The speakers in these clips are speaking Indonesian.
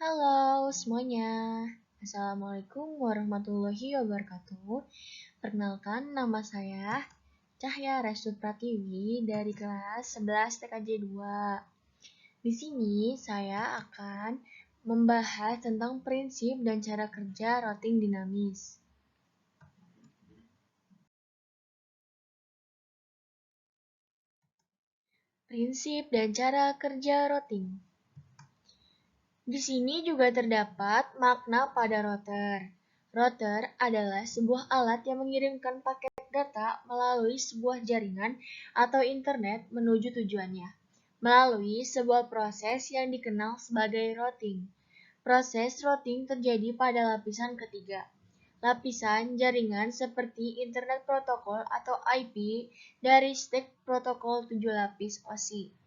Halo semuanya, Assalamualaikum warahmatullahi wabarakatuh. Perkenalkan, nama saya Cahya Restu Pratiwi dari kelas 11 TKJ 2. Di sini saya akan membahas tentang prinsip dan cara kerja routing dinamis. Prinsip dan cara kerja routing. Di sini juga terdapat makna pada router. Router adalah sebuah alat yang mengirimkan paket data melalui sebuah jaringan atau internet menuju tujuannya, melalui sebuah proses yang dikenal sebagai routing. Proses routing terjadi pada lapisan ketiga. Lapisan jaringan seperti Internet Protokol atau IP dari stack protokol 7 lapis OSI.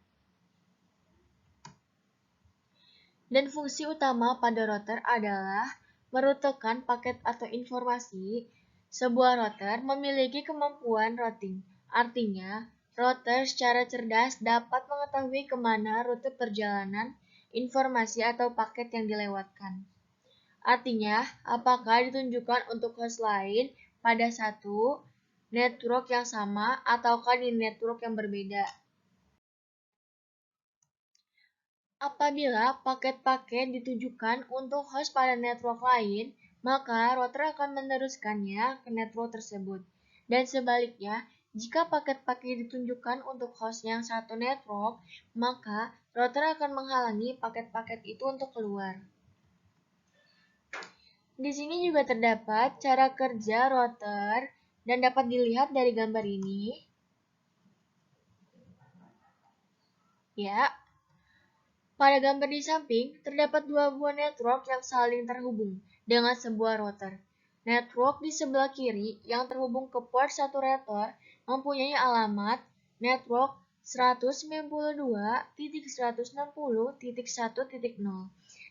Dan fungsi utama pada router adalah merutekan paket atau informasi. Sebuah router memiliki kemampuan routing. Artinya, router secara cerdas dapat mengetahui kemana rute perjalanan, informasi atau paket yang dilewatkan. Artinya, apakah ditunjukkan untuk host lain pada satu network yang sama ataukah di network yang berbeda. Apabila paket-paket ditujukan untuk host pada network lain, maka router akan meneruskannya ke network tersebut. Dan sebaliknya, jika paket-paket ditunjukkan untuk host yang satu network, maka router akan menghalangi paket-paket itu untuk keluar. Di sini juga terdapat cara kerja router dan dapat dilihat dari gambar ini. Ya, pada gambar di samping, terdapat dua buah network yang saling terhubung dengan sebuah router. Network di sebelah kiri yang terhubung ke port satu router mempunyai alamat network 192.160.1.0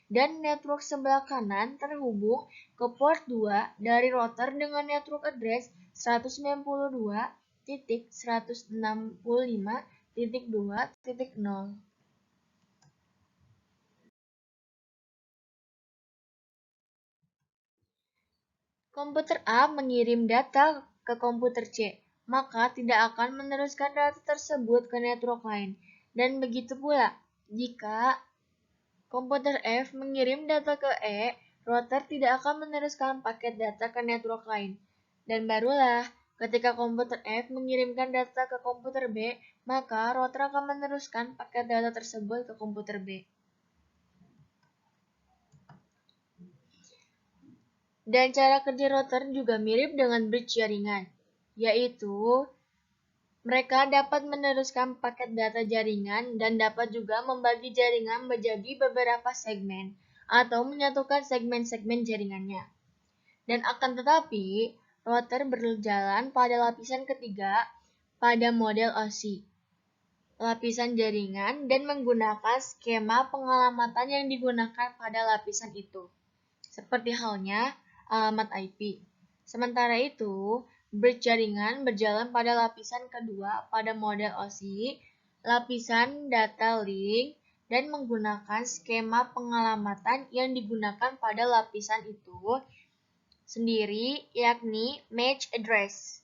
dan network sebelah kanan terhubung ke port 2 dari router dengan network address 192.165.2.0. Komputer A mengirim data ke komputer C, maka tidak akan meneruskan data tersebut ke network lain. Dan begitu pula, jika komputer F mengirim data ke E, router tidak akan meneruskan paket data ke network lain. Dan barulah, ketika komputer F mengirimkan data ke komputer B, maka router akan meneruskan paket data tersebut ke komputer B. Dan cara kerja router juga mirip dengan bridge jaringan, yaitu mereka dapat meneruskan paket data jaringan dan dapat juga membagi jaringan menjadi beberapa segmen atau menyatukan segmen-segmen jaringannya. Dan akan tetapi, router berjalan pada lapisan ketiga pada model OSI, lapisan jaringan, dan menggunakan skema pengalamatan yang digunakan pada lapisan itu, seperti halnya alamat IP. Sementara itu, bridge jaringan berjalan pada lapisan kedua pada model OSI, lapisan data link, dan menggunakan skema pengalamatan yang digunakan pada lapisan itu sendiri, yakni match address.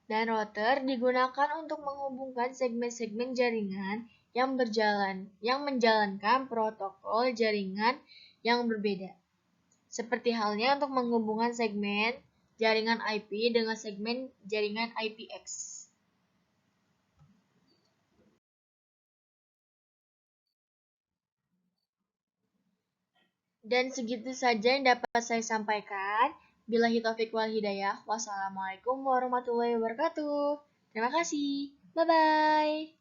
Dan router digunakan untuk menghubungkan segmen-segmen jaringan yang menjalankan protokol jaringan yang berbeda. Seperti halnya untuk menghubungkan segmen jaringan IP dengan segmen jaringan IPX. Dan segitu saja yang dapat saya sampaikan. Billahi taufiq wal hidayah. Wassalamualaikum warahmatullahi wabarakatuh. Terima kasih. Bye-bye.